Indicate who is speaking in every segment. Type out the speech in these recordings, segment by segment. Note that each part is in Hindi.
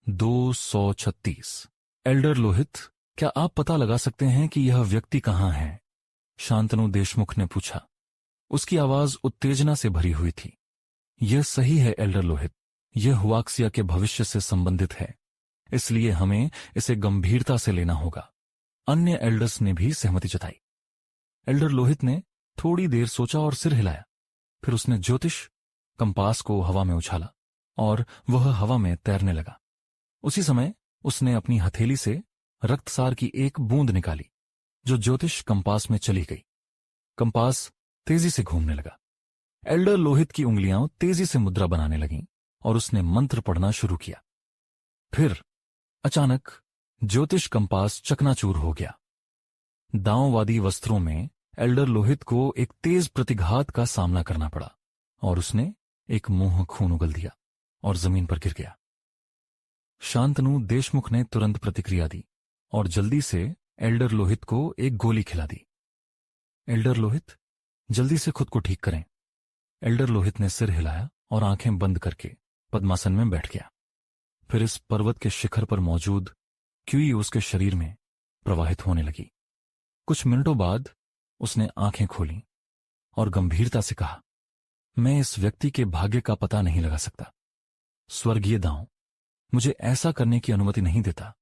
Speaker 1: 236। एल्डर लोहित, क्या आप पता लगा सकते हैं कि यह व्यक्ति कहाँ है? शांतनु देशमुख ने पूछा। उसकी आवाज उत्तेजना से भरी हुई थी। यह सही है एल्डर लोहित, यह हुआक्सिया के भविष्य से संबंधित है, इसलिए हमें इसे गंभीरता से लेना होगा। अन्य एल्डर्स ने भी सहमति जताई। एल्डर लोहित ने थोड़ी देर सोचा और सिर हिलाया। फिर उसने ज्योतिष कंपास को हवा में उछाला और वह हवा में तैरने लगा। उसी समय उसने अपनी हथेली से रक्तसार की एक बूंद निकाली जो ज्योतिष कंपास में चली गई। कंपास तेजी से घूमने लगा। एल्डर लोहित की उंगलियां तेजी से मुद्रा बनाने लगीं और उसने मंत्र पढ़ना शुरू किया। फिर अचानक ज्योतिष कंपास चकनाचूर हो गया। दांववादी वस्त्रों में एल्डर लोहित को एक तेज प्रतिघात का सामना करना पड़ा और उसने एक मुंह खून उगल दिया और जमीन पर गिर गया। शांतनु देशमुख ने तुरंत प्रतिक्रिया दी और जल्दी से एल्डर लोहित को एक गोली खिला दी। एल्डर लोहित, जल्दी से खुद को ठीक करें। एल्डर लोहित ने सिर हिलाया और आंखें बंद करके पद्मासन में बैठ गया। फिर इस पर्वत के शिखर पर मौजूद क्यूई उसके शरीर में प्रवाहित होने लगी। कुछ मिनटों बाद उसने आंखें खोली और गंभीरता से कहा, मैं इस व्यक्ति के भाग्य का पता नहीं लगा सकता। स्वर्गीय दांव मुझे ऐसा करने की अनुमति नहीं देता।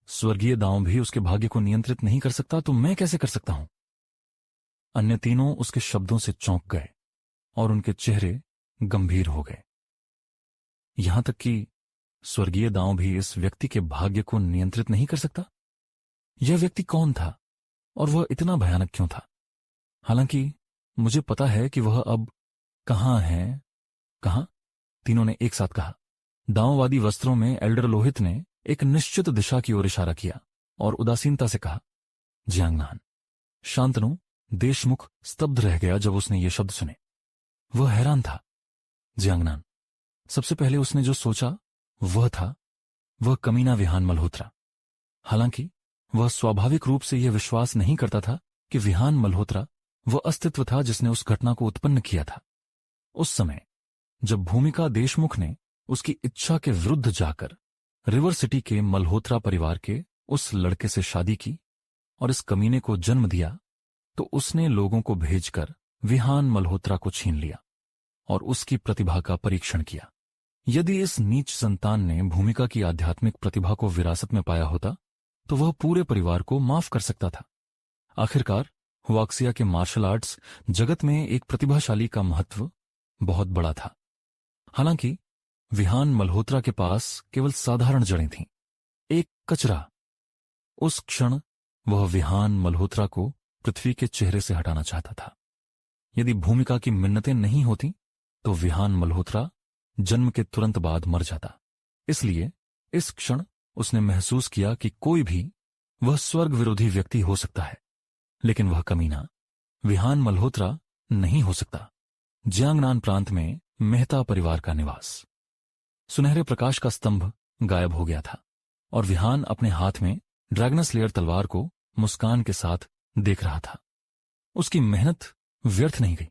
Speaker 1: स्वर्गीय दांव भी उसके भाग्य को नियंत्रित नहीं कर सकता तो मैं कैसे कर सकता हूं? अन्य तीनों उसके शब्दों से चौंक गए और उनके चेहरे गंभीर हो गए। यहां तक कि स्वर्गीय दांव भी इस व्यक्ति के भाग्य को नियंत्रित नहीं कर सकता। यह व्यक्ति कौन था और वह इतना भयानक क्यों था? हालांकि मुझे पता है कि वह अब कहां है। कहां? तीनों ने एक साथ कहा। दांववादी वस्त्रों में एल्डर लोहित ने एक निश्चित दिशा की ओर इशारा किया और उदासीनता से कहा, जियांगनान। शांतनु देशमुख स्तब्ध रह गया जब उसने ये शब्द सुने। वह हैरान था। जियांगनान। सबसे पहले उसने जो सोचा वह कमीना विहान मल्होत्रा। हालांकि वह स्वाभाविक रूप से यह विश्वास नहीं करता था कि विहान मल्होत्रा वह अस्तित्व था जिसने उस घटना को उत्पन्न किया था। उस समय जब भूमिका देशमुख ने उसकी इच्छा के विरुद्ध जाकर रिवर सिटी के मल्होत्रा परिवार के उस लड़के से शादी की और इस कमीने को जन्म दिया, तो उसने लोगों को भेजकर विहान मल्होत्रा को छीन लिया और उसकी प्रतिभा का परीक्षण किया। यदि इस नीच संतान ने भूमिका की आध्यात्मिक प्रतिभा को विरासत में पाया होता तो वह पूरे परिवार को माफ कर सकता था। आखिरकार हुआक्सिया के मार्शल आर्ट्स जगत में एक प्रतिभाशाली का महत्व बहुत बड़ा था। हालांकि विहान मल्होत्रा के पास केवल साधारण जड़ें थीं, एक कचरा। उस क्षण वह विहान मल्होत्रा को पृथ्वी के चेहरे से हटाना चाहता था। यदि भूमिका की मिन्नतें नहीं होती तो विहान मल्होत्रा जन्म के तुरंत बाद मर जाता। इसलिए इस क्षण उसने महसूस किया कि कोई भी वह स्वर्ग विरोधी व्यक्ति हो सकता है, लेकिन वह कमीना विहान मल्होत्रा नहीं हो सकता। जियांगनान प्रांत में मेहता परिवार का निवास। सुनहरे प्रकाश का स्तंभ गायब हो गया था और विहान अपने हाथ में ड्रैगन स्लेयर तलवार को मुस्कान के साथ देख रहा था। उसकी मेहनत व्यर्थ नहीं गई।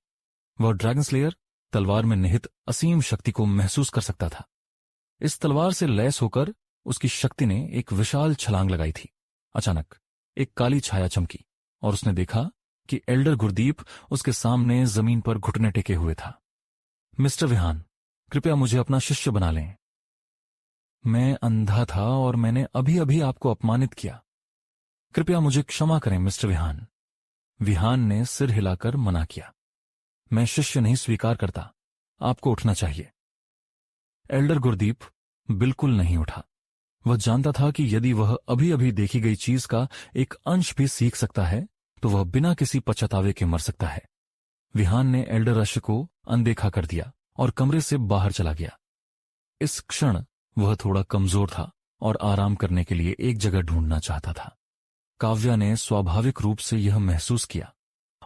Speaker 1: वह ड्रैगन स्लेयर तलवार में निहित असीम शक्ति को महसूस कर सकता था। इस तलवार से लैस होकर उसकी शक्ति ने एक विशाल छलांग लगाई थी। अचानक एक काली छाया चमकी और उसने देखा कि एल्डर गुरदीप उसके सामने जमीन पर घुटने टेके हुए था। मिस्टर विहान, कृपया मुझे अपना शिष्य बना लें। मैं अंधा था और मैंने अभी अभी आपको अपमानित किया। कृपया मुझे क्षमा करें मिस्टर विहान। विहान ने सिर हिलाकर मना किया। मैं शिष्य नहीं स्वीकार करता, आपको उठना चाहिए। एल्डर गुरदीप बिल्कुल नहीं उठा। वह जानता था कि यदि वह अभी अभी देखी गई चीज का एक अंश भी सीख सकता है तो वह बिना किसी पछतावे के मर सकता है। विहान ने एल्डर रश को अनदेखा कर दिया और कमरे से बाहर चला गया। इस क्षण वह थोड़ा कमजोर था और आराम करने के लिए एक जगह ढूंढना चाहता था। काव्या ने स्वाभाविक रूप से यह महसूस किया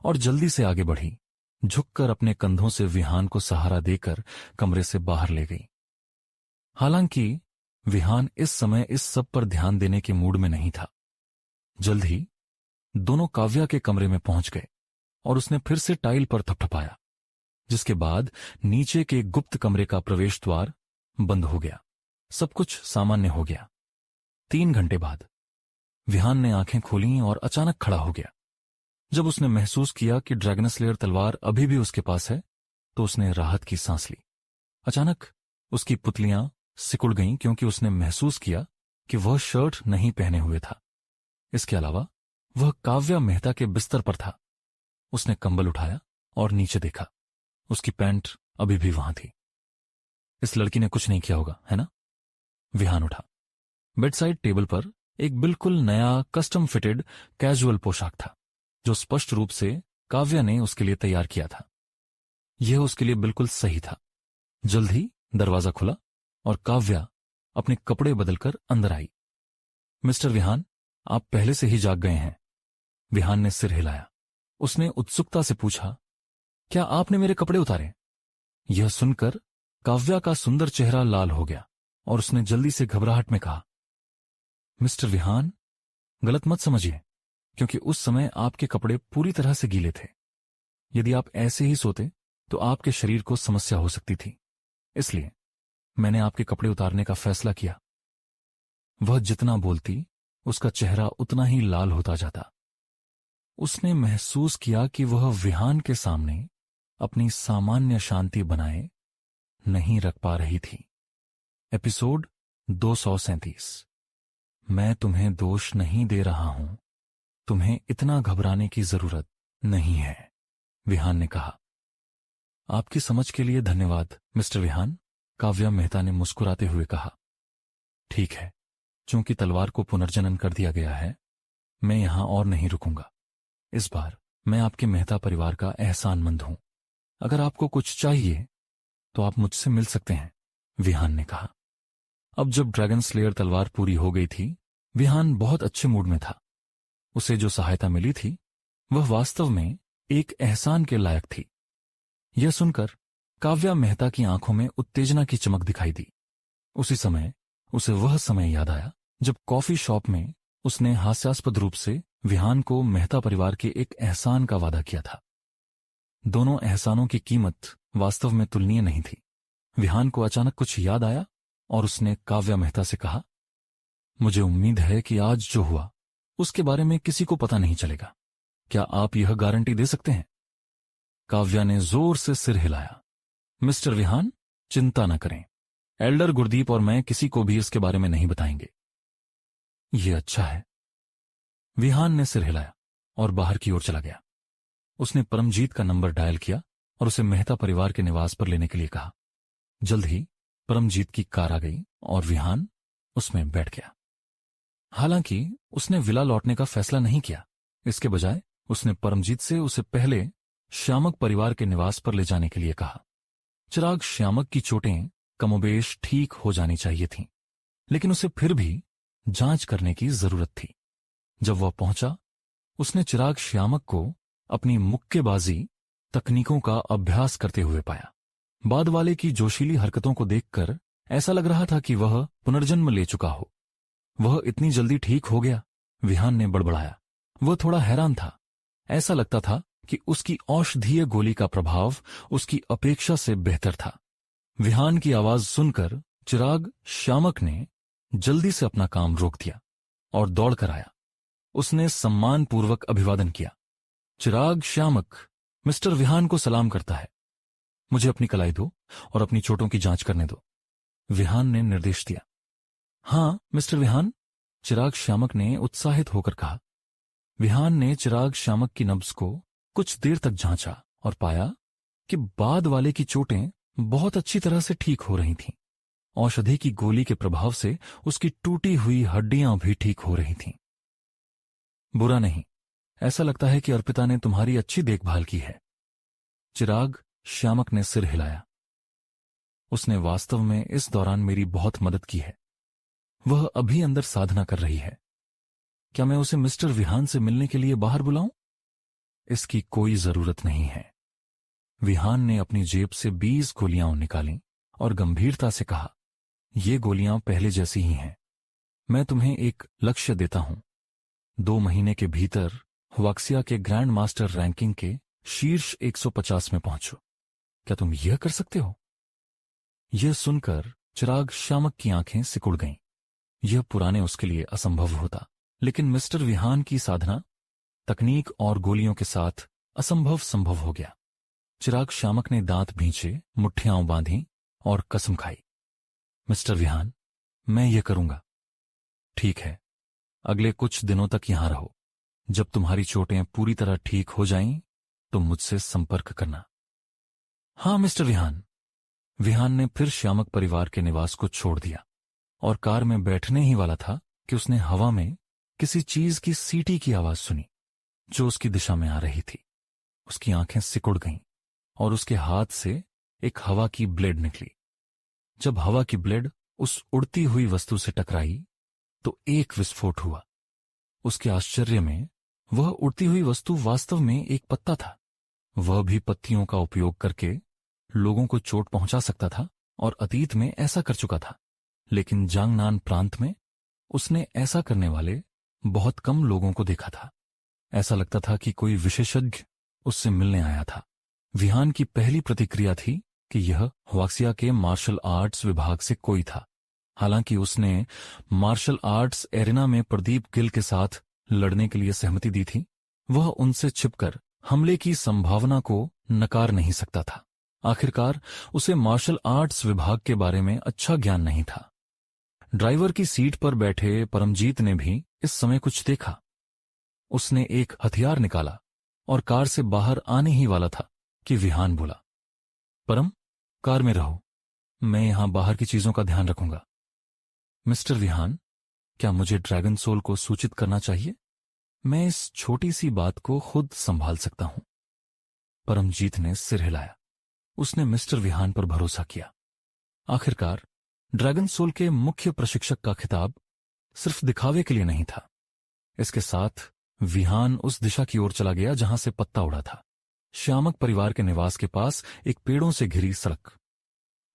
Speaker 1: और जल्दी से आगे बढ़ी, झुककर अपने कंधों से विहान को सहारा देकर कमरे से बाहर ले गई। हालांकि विहान इस समय इस सब पर ध्यान देने के मूड में नहीं था। जल्द ही दोनों काव्या के कमरे में पहुंच गए और उसने फिर से टाइल पर थपथपाया, जिसके बाद नीचे के गुप्त कमरे का प्रवेश द्वार बंद हो गया। सब कुछ सामान्य हो गया। 3 घंटे बाद विहान ने आंखें खोलीं और अचानक खड़ा हो गया। जब उसने महसूस किया कि ड्रैगन स्लेयर तलवार अभी भी उसके पास है, तो उसने राहत की सांस ली। अचानक उसकी पुतलियां सिकुड़ गईं क्योंकि उसने महसूस किया कि वह शर्ट नहीं पहने हुए था। इसके अलावा वह काव्या मेहता के बिस्तर पर था। उसने कंबल उठाया और नीचे देखा। उसकी पैंट अभी भी वहां थी। इस लड़की ने कुछ नहीं किया होगा, है ना? विहान उठा। बेडसाइड टेबल पर एक बिल्कुल नया कस्टम फिटेड कैजुअल पोशाक था, जो स्पष्ट रूप से काव्या ने उसके लिए तैयार किया था। यह उसके लिए बिल्कुल सही था। जल्द ही दरवाजा खुला और काव्या अपने कपड़े बदलकर अंदर आई। मिस्टर विहान, आप पहले से ही जाग गए हैं। विहान ने सिर हिलाया। उसने उत्सुकता से पूछा, क्या आपने मेरे कपड़े उतारे? यह सुनकर काव्या का सुंदर चेहरा लाल हो गया और उसने जल्दी से घबराहट में कहा, मिस्टर विहान, गलत मत समझिए, क्योंकि उस समय आपके कपड़े पूरी तरह से गीले थे। यदि आप ऐसे ही सोते तो आपके शरीर को समस्या हो सकती थी, इसलिए मैंने आपके कपड़े उतारने का फैसला किया। वह जितना बोलती, उसका चेहरा उतना ही लाल होता जाता। उसने महसूस किया कि वह विहान के सामने अपनी सामान्य शांति बनाए नहीं रख पा रही थी। एपिसोड 237। मैं तुम्हें दोष नहीं दे रहा हूं, तुम्हें इतना घबराने की जरूरत नहीं है, विहान ने कहा। आपकी समझ के लिए धन्यवाद, मिस्टर विहान, काव्या मेहता ने मुस्कुराते हुए कहा। ठीक है, चूंकि तलवार को पुनर्जनन कर दिया गया है, मैं यहां और नहीं रुकूंगा। इस बार मैं आपके मेहता परिवार का एहसानमंद हूं। अगर आपको कुछ चाहिए तो आप मुझसे मिल सकते हैं, विहान ने कहा। अब जब ड्रैगन स्लेयर तलवार पूरी हो गई थी, विहान बहुत अच्छे मूड में था। उसे जो सहायता मिली थी वह वास्तव में एक एहसान के लायक थी। यह सुनकर काव्या मेहता की आंखों में उत्तेजना की चमक दिखाई दी। उसी समय उसे वह समय याद आया जब कॉफी शॉप में उसने हास्यास्पद रूप से विहान को मेहता परिवार के एक एहसान का वादा किया था। दोनों एहसानों की कीमत वास्तव में तुलनीय नहीं थी। विहान को अचानक कुछ याद आया और उसने काव्या मेहता से कहा, मुझे उम्मीद है कि आज जो हुआ उसके बारे में किसी को पता नहीं चलेगा। क्या आप यह गारंटी दे सकते हैं? काव्या ने जोर से सिर हिलाया। मिस्टर विहान, चिंता न करें, एल्डर गुरदीप और मैं किसी को भी इसके बारे में नहीं बताएंगे। यह अच्छा है। विहान ने सिर हिलाया और बाहर की ओर चला गया। उसने परमजीत का नंबर डायल किया और उसे मेहता परिवार के निवास पर लेने के लिए कहा। जल्द ही परमजीत की कार आ गई और विहान उसमें बैठ गया। हालांकि उसने विला लौटने का फैसला नहीं किया। इसके बजाय उसने परमजीत से उसे पहले श्यामक परिवार के निवास पर ले जाने के लिए कहा। चिराग श्यामक की चोटें कमोबेश ठीक हो जानी चाहिए थीं, लेकिन उसे फिर भी जांच करने की जरूरत थी। जब वह पहुंचा, उसने चिराग श्यामक को अपनी मुक्केबाजी तकनीकों का अभ्यास करते हुए पाया। बाद वाले की जोशीली हरकतों को देखकर ऐसा लग रहा था कि वह पुनर्जन्म ले चुका हो। वह इतनी जल्दी ठीक हो गया, विहान ने बड़बड़ाया। वह थोड़ा हैरान था। ऐसा लगता था कि उसकी औषधीय गोली का प्रभाव उसकी अपेक्षा से बेहतर था। विहान की आवाज सुनकर चिराग श्यामक ने जल्दी से अपना काम रोक दिया और दौड़कर आया। उसने सम्मानपूर्वक अभिवादन किया। चिराग श्यामक मिस्टर विहान को सलाम करता है। मुझे अपनी कलाई दो और अपनी चोटों की जांच करने दो, विहान ने निर्देश दिया। हां मिस्टर विहान, चिराग श्यामक ने उत्साहित होकर कहा। विहान ने चिराग श्यामक की नब्ज को कुछ देर तक जांचा और पाया कि बाद वाले की चोटें बहुत अच्छी तरह से ठीक हो रही थीं। औषधि की गोली के प्रभाव से उसकी टूटी हुई हड्डियां भी ठीक हो रही थीं। बुरा नहीं, ऐसा लगता है कि अर्पिता ने तुम्हारी अच्छी देखभाल की है। चिराग श्यामक ने सिर हिलाया। उसने वास्तव में इस दौरान मेरी बहुत मदद की है। वह अभी अंदर साधना कर रही है। क्या मैं उसे मिस्टर विहान से मिलने के लिए बाहर बुलाऊं? इसकी कोई जरूरत नहीं है। विहान ने अपनी जेब से 20 गोलियां निकालीं और गंभीरता से कहा, ये गोलियां पहले जैसी ही हैं। मैं तुम्हें एक लक्ष्य देता हूं। 2 महीने के भीतर हुआक्सिया के ग्रैंड मास्टर रैंकिंग के शीर्ष 150 में पहुंचो। क्या तुम यह कर सकते हो? यह सुनकर चिराग शामक की आंखें सिकुड़ गईं। यह पुराने उसके लिए असंभव होता, लेकिन मिस्टर विहान की साधना, तकनीक और गोलियों के साथ असंभव संभव हो गया। चिराग शामक ने दांत भींचे, मुट्ठियां बांधी और कसम खाई, मिस्टर विहान, मैं ये करूंगा। ठीक है, अगले कुछ दिनों तक यहां रहो। जब तुम्हारी चोटें पूरी तरह ठीक हो जाएं, तो मुझसे संपर्क करना। हां मिस्टर विहान। विहान ने फिर श्यामक परिवार के निवास को छोड़ दिया और कार में बैठने ही वाला था कि उसने हवा में किसी चीज की सीटी की आवाज सुनी जो उसकी दिशा में आ रही थी। उसकी आंखें सिकुड़ गईं और उसके हाथ से एक हवा की ब्लेड निकली। जब हवा की ब्लेड उस उड़ती हुई वस्तु से टकराई तो एक विस्फोट हुआ। उसके आश्चर्य में वह उड़ती हुई वस्तु वास्तव में एक पत्ता था। वह भी पत्तियों का उपयोग करके लोगों को चोट पहुंचा सकता था और अतीत में ऐसा कर चुका था, लेकिन जांगनान प्रांत में उसने ऐसा करने वाले बहुत कम लोगों को देखा था। ऐसा लगता था कि कोई विशेषज्ञ उससे मिलने आया था। विहान की पहली प्रतिक्रिया थी कि यह ह्वाक्सिया के मार्शल आर्ट्स विभाग से कोई था। हालांकि उसने मार्शल आर्ट्स एरिना में प्रदीप गिल के साथ लड़ने के लिए सहमति दी थी, वह उनसे छिपकर हमले की संभावना को नकार नहीं सकता था। आखिरकार उसे मार्शल आर्ट्स विभाग के बारे में अच्छा ज्ञान नहीं था। ड्राइवर की सीट पर बैठे परमजीत ने भी इस समय कुछ देखा। उसने एक हथियार निकाला और कार से बाहर आने ही वाला था कि विहान बोला, परम, कार में रहो, मैं यहां बाहर की चीजों का ध्यान रखूंगा। मिस्टर विहान, क्या मुझे ड्रैगन सोल को सूचित करना चाहिए? मैं इस छोटी सी बात को खुद संभाल सकता हूं। परमजीत ने सिर हिलाया। उसने मिस्टर विहान पर भरोसा किया। आखिरकार ड्रैगन सोल के मुख्य प्रशिक्षक का खिताब सिर्फ दिखावे के लिए नहीं था। इसके साथ विहान उस दिशा की ओर चला गया जहां से पत्ता उड़ा था। श्यामक परिवार के निवास के पास एक पेड़ों से घिरी सड़क।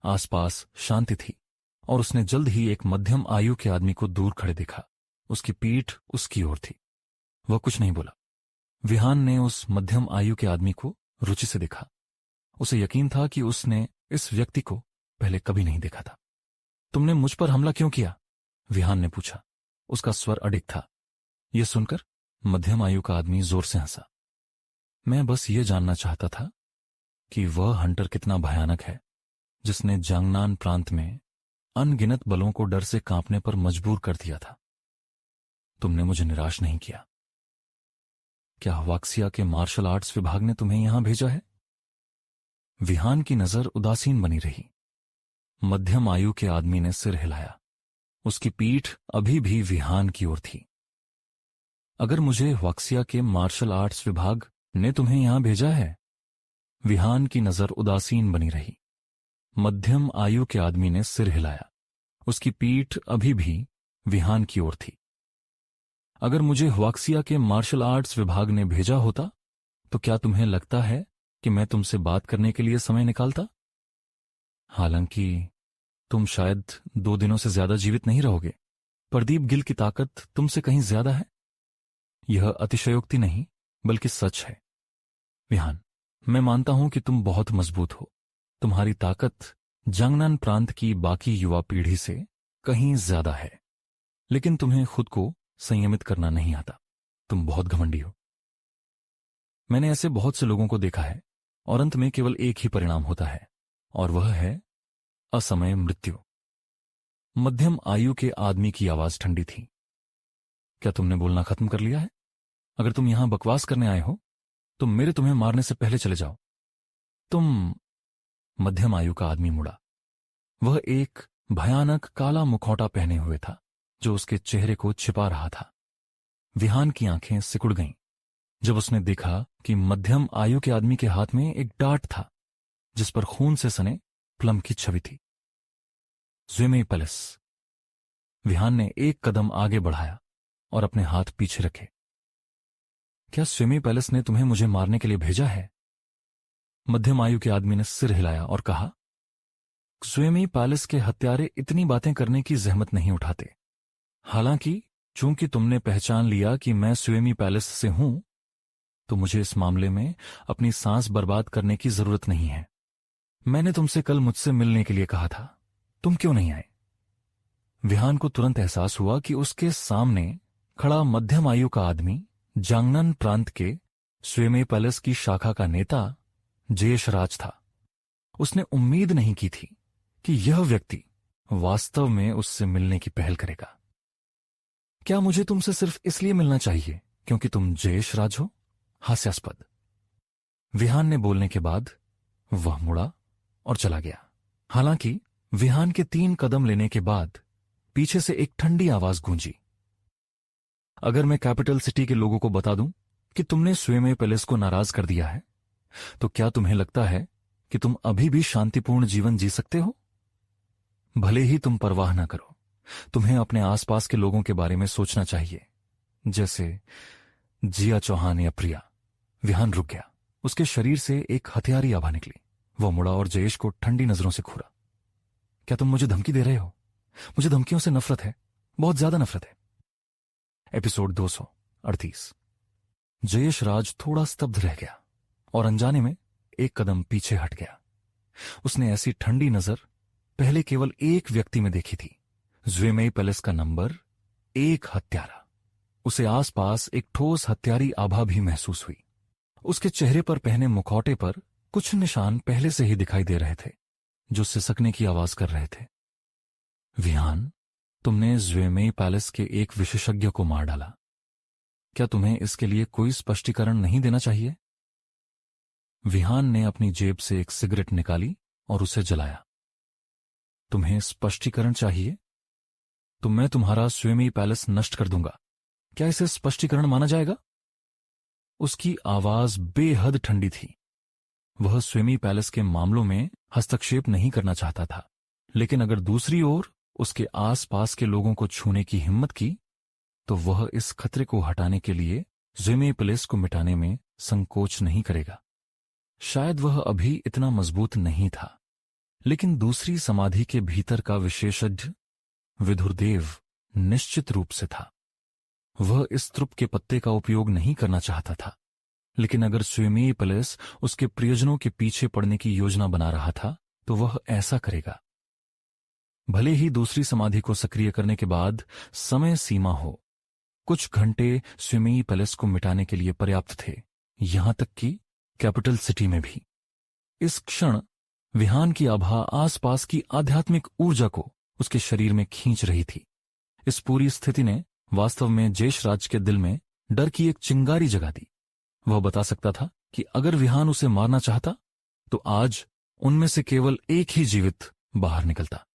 Speaker 1: आसपास शांति थी और उसने जल्द ही एक मध्यम आयु के आदमी को दूर खड़े देखा। उसकी पीठ उसकी ओर थी। वह कुछ नहीं बोला। विहान ने उस मध्यम आयु के आदमी को रुचि से देखा। उसे यकीन था कि उसने इस व्यक्ति को पहले कभी नहीं देखा था। तुमने मुझ पर हमला क्यों किया? विहान ने पूछा। उसका स्वर अडिग था। यह सुनकर मध्यम आयु का आदमी जोर से हंसा। मैं बस ये जानना चाहता था कि वह हंटर कितना भयानक है जिसने जांगनान प्रांत में अनगिनत बलों को डर से कांपने पर मजबूर कर दिया था। तुमने मुझे निराश नहीं किया। क्या ह्वाक्सिया के मार्शल आर्ट्स विभाग ने तुम्हें यहां भेजा है? विहान की नजर उदासीन बनी रही। मध्यम आयु के आदमी ने सिर हिलाया। उसकी पीठ अभी भी विहान की ओर थी। अगर मुझे ह्वाक्सिया के मार्शल आर्ट्स विभाग ने तुम्हें यहां भेजा है? विहान की नजर उदासीन बनी रही। मध्यम आयु के आदमी ने सिर हिलाया। उसकी पीठ अभी भी विहान की ओर थी। अगर मुझे ह्वाक्सिया के मार्शल आर्ट्स विभाग ने भेजा होता तो क्या तुम्हें लगता है कि मैं तुमसे बात करने के लिए समय निकालता? हालांकि तुम शायद 2 दिनों से ज्यादा जीवित नहीं रहोगे। प्रदीप गिल की ताकत तुमसे कहीं ज्यादा है। यह अतिशयोक्ति नहीं बल्कि सच है। विहान, मैं मानता हूं कि तुम बहुत मजबूत हो। तुम्हारी ताकत जांगनान प्रांत की बाकी युवा पीढ़ी से कहीं ज्यादा है, लेकिन तुम्हें खुद को संयमित करना नहीं आता। तुम बहुत घमंडी हो। मैंने ऐसे बहुत से लोगों को देखा है और अंत में केवल एक ही परिणाम होता है, और वह है असमय मृत्यु। मध्यम आयु के आदमी की आवाज ठंडी थी। क्या तुमने बोलना खत्म कर लिया है? अगर तुम यहां बकवास करने आए हो तो मेरे तुम्हें मारने से पहले चले जाओ। तुम। मध्यम आयु का आदमी मुड़ा। वह एक भयानक काला मुखौटा पहने हुए था जो उसके चेहरे को छिपा रहा था। विहान की आंखें सिकुड़ गईं जब उसने देखा कि मध्यम आयु के आदमी के हाथ में एक डार्ट था जिस पर खून से सने प्लम की छवि थी। ज़्वेमे पैलेस। विहान ने एक कदम आगे बढ़ाया और अपने हाथ पीछे रखे। क्या स्वेमी पैलेस ने तुम्हें मुझे मारने के लिए भेजा है? मध्यम आयु के आदमी ने सिर हिलाया और कहा, स्वेमी पैलेस के हत्यारे इतनी बातें करने की जहमत नहीं उठाते। हालांकि चूंकि तुमने पहचान लिया कि मैं स्वेमी पैलेस से हूं, तो मुझे इस मामले में अपनी सांस बर्बाद करने की जरूरत नहीं है। मैंने तुमसे कल मुझसे मिलने के लिए कहा था। तुम क्यों नहीं आए? विहान को तुरंत एहसास हुआ कि उसके सामने खड़ा मध्यम आयु का आदमी जांगनन प्रांत के स्वेमे पैलेस की शाखा का नेता जयेश राज था। उसने उम्मीद नहीं की थी कि यह व्यक्ति वास्तव में उससे मिलने की पहल करेगा। क्या मुझे तुमसे सिर्फ इसलिए मिलना चाहिए क्योंकि तुम जयेश राज हो? हास्यास्पद। विहान ने बोलने के बाद वह मुड़ा और चला गया। हालांकि विहान के 3 कदम लेने के बाद पीछे से एक ठंडी आवाज गूंजी। अगर मैं कैपिटल सिटी के लोगों को बता दूं कि तुमने स्वेमे पैलेस को नाराज कर दिया है, तो क्या तुम्हें लगता है कि तुम अभी भी शांतिपूर्ण जीवन जी सकते हो? भले ही तुम परवाह ना करो, तुम्हें अपने आसपास के लोगों के बारे में सोचना चाहिए, जैसे जिया चौहान या प्रिया। विहान रुक गया। उसके शरीर से एक हथियारी आभा निकली। वह मुड़ा और जयेश को ठंडी नजरों से घूरा। क्या तुम मुझे धमकी दे रहे हो? मुझे धमकियों से नफरत है, बहुत ज्यादा नफरत है। एपिसोड 238। जयेश राज थोड़ा स्तब्ध रह गया और अनजाने में एक कदम पीछे हट गया। उसने ऐसी ठंडी नजर पहले केवल एक व्यक्ति में देखी थी, ज्वेमेई पैलेस का नंबर 1 हत्यारा। उसे आसपास एक ठोस हत्यारी आभा भी महसूस हुई। उसके चेहरे पर पहने मुखौटे पर कुछ निशान पहले से ही दिखाई दे रहे थे, जो सिसकने की आवाज कर रहे थे। विहान, तुमने ज्वेमेई पैलेस के एक विशेषज्ञ को मार डाला। क्या तुम्हें इसके लिए कोई स्पष्टीकरण नहीं देना चाहिए? विहान ने अपनी जेब से एक सिगरेट निकाली और उसे जलाया। तुम्हें स्पष्टीकरण चाहिए? तो मैं तुम्हारा स्वेमेई पैलेस नष्ट कर दूंगा। क्या इसे स्पष्टीकरण माना जाएगा? उसकी आवाज बेहद ठंडी थी। वह स्वेमेई पैलेस के मामलों में हस्तक्षेप नहीं करना चाहता था, लेकिन अगर दूसरी ओर उसके आसपास के लोगों को छूने की हिम्मत की, तो वह इस खतरे को हटाने के लिए ज्वेमेई पैलेस को मिटाने में संकोच नहीं करेगा। शायद वह अभी इतना मजबूत नहीं था, लेकिन दूसरी समाधि के भीतर का विशेषज्ञ विदुरदेव निश्चित रूप से था। वह इस त्रुप के पत्ते का उपयोग नहीं करना चाहता था, लेकिन अगर स्वेमेई पैलेस उसके प्रियजनों के पीछे पड़ने की योजना बना रहा था, तो वह ऐसा करेगा। भले ही दूसरी समाधि को सक्रिय करने के बाद समय सीमा हो, कुछ घंटे स्वेमेई पैलेस को मिटाने के लिए पर्याप्त थे, यहां तक कि कैपिटल सिटी में भी। इस क्षण विहान की आभा आसपास की आध्यात्मिक ऊर्जा को उसके शरीर में खींच रही थी। इस पूरी स्थिति ने वास्तव में जयेश राज के दिल में डर की एक चिंगारी जगा दी। वह बता सकता था कि अगर विहान उसे मारना चाहता, तो आज उनमें से केवल एक ही जीवित बाहर निकलता।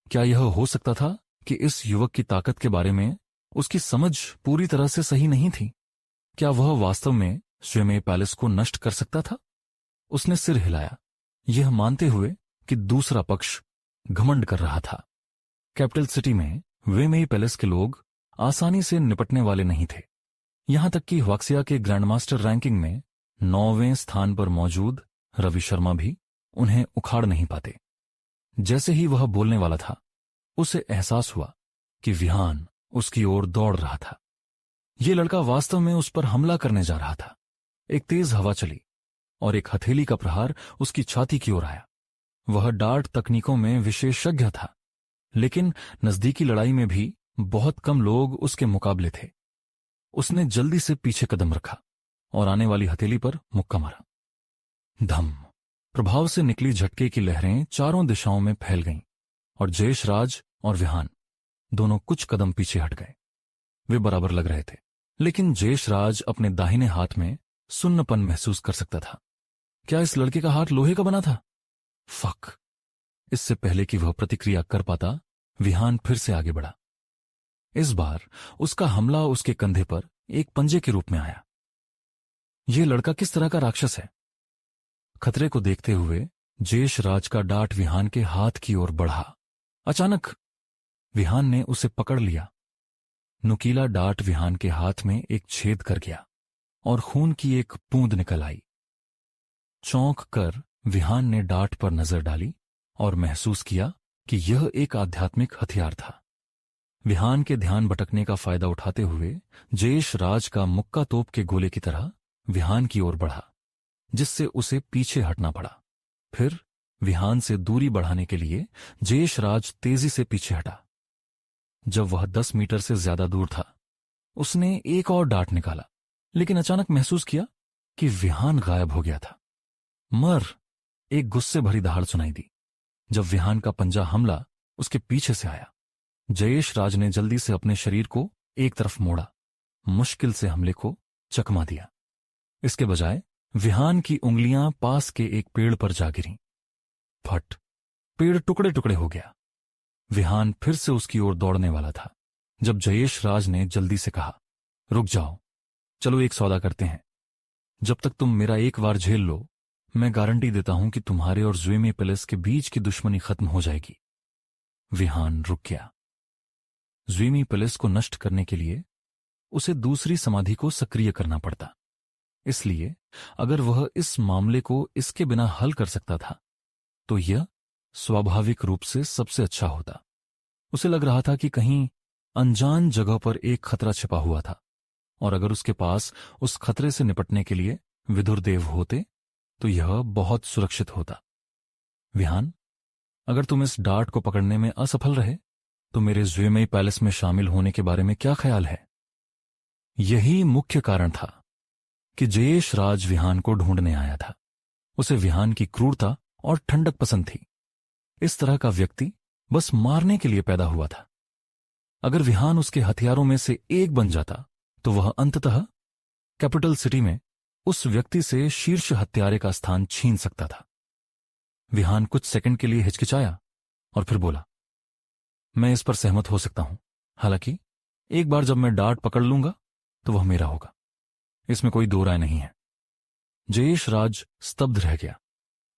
Speaker 1: क्या यह हो सकता था कि इस युवक की ताकत के बारे में उसकी समझ पूरी तरह से सही नहीं थी? क्या वह वास्तव में स्वेमेई पैलेस को नष्ट कर सकता था? उसने सिर हिलाया, यह मानते हुए कि दूसरा पक्ष घमंड कर रहा था। कैपिटल सिटी में ज्वेमेई पैलेस के लोग आसानी से निपटने वाले नहीं थे। यहां तक कि ह्वाक्सिया के ग्रैंडमास्टर रैंकिंग में 9वें स्थान पर मौजूद रवि शर्मा भी उन्हें उखाड़ नहीं पाते। जैसे ही वह बोलने वाला था, उसे एहसास हुआ कि विहान उसकी ओर दौड़ रहा था। यह लड़का वास्तव में उस पर हमला करने जा रहा था। एक तेज हवा चली और एक हथेली का प्रहार उसकी छाती की ओर आया। वह डार्ट तकनीकों में विशेषज्ञ था, लेकिन नजदीकी लड़ाई में भी बहुत कम लोग उसके मुकाबले थे। उसने जल्दी से पीछे कदम रखा और आने वाली हथेली पर मुक्का मारा। धम! प्रभाव से निकली झटके की लहरें चारों दिशाओं में फैल गईं और जयेश राज और विहान दोनों कुछ कदम पीछे हट गए। वे बराबर लग रहे थे, लेकिन जयेश राज अपने दाहिने हाथ में सुन्नपन महसूस कर सकता था। क्या इस लड़के का हाथ लोहे का बना था? फक! इससे पहले कि वह प्रतिक्रिया कर पाता, विहान फिर से आगे बढ़ा। इस बार उसका हमला उसके कंधे पर एक पंजे के रूप में आया। यह लड़का किस तरह का राक्षस है? खतरे को देखते हुए जयेश राज का डांट विहान के हाथ की ओर बढ़ा। अचानक विहान ने उसे पकड़ लिया। नुकीला डांट विहान के हाथ में एक छेद कर गया और खून की एक बूंद निकल आई। चौंक कर विहान ने डांट पर नजर डाली और महसूस किया कि यह एक आध्यात्मिक हथियार था। विहान के ध्यान भटकने का फायदा उठाते हुए जयेश राज का मुक्का तोप के गोले की तरह विहान की ओर बढ़ा, जिससे उसे पीछे हटना पड़ा। फिर विहान से दूरी बढ़ाने के लिए जयेश राज तेजी से पीछे हटा। जब वह 10 मीटर से ज्यादा दूर था, उसने एक और डार्ट निकाला, लेकिन अचानक महसूस किया कि विहान गायब हो गया था। मर! एक गुस्से भरी दहाड़ सुनाई दी। जब विहान का पंजा हमला उसके पीछे से आया, जयेश राज ने जल्दी से अपने शरीर को एक तरफ मोड़ा, मुश्किल से हमले को चकमा दिया। इसके बजाय विहान की उंगलियां पास के एक पेड़ पर जा गिरीं। फट! पेड़ टुकड़े टुकड़े हो गया। विहान फिर से उसकी ओर दौड़ने वाला था, जब जयेश राज ने जल्दी से कहा, रुक जाओ, चलो एक सौदा करते हैं। जब तक तुम मेरा एक वार झेल लो, मैं गारंटी देता हूं कि तुम्हारे और ज्वेमी पैलेस के बीच की दुश्मनी खत्म हो जाएगी। विहान रुक गया। ज्वेमी पैलेस को नष्ट करने के लिए उसे दूसरी समाधि को सक्रिय करना पड़ता, इसलिए अगर वह इस मामले को इसके बिना हल कर सकता था तो यह स्वाभाविक रूप से सबसे अच्छा होता। उसे लग रहा था कि कहीं अनजान जगह पर एक खतरा छिपा हुआ था, और अगर उसके पास उस खतरे से निपटने के लिए विदुरदेव होते तो यह बहुत सुरक्षित होता। विहान, अगर तुम इस डार्ट को पकड़ने में असफल रहे तो मेरे ज्वेमई पैलेस में शामिल होने के बारे में क्या ख्याल है? यही मुख्य कारण था कि जयेश राज विहान को ढूंढने आया था। उसे विहान की क्रूरता और ठंडक पसंद थी। इस तरह का व्यक्ति बस मारने के लिए पैदा हुआ था। अगर विहान उसके हथियारों में से एक बन जाता तो वह अंततः कैपिटल सिटी में उस व्यक्ति से शीर्ष हत्यारे का स्थान छीन सकता था। विहान कुछ सेकंड के लिए हिचकिचाया और फिर बोला, मैं इस पर सहमत हो सकता हूं। हालांकि एक बार जब मैं डार्ट पकड़ लूंगा तो वह मेरा होगा, इसमें कोई दो राय नहीं है। जयेश राज स्तब्ध रह गया।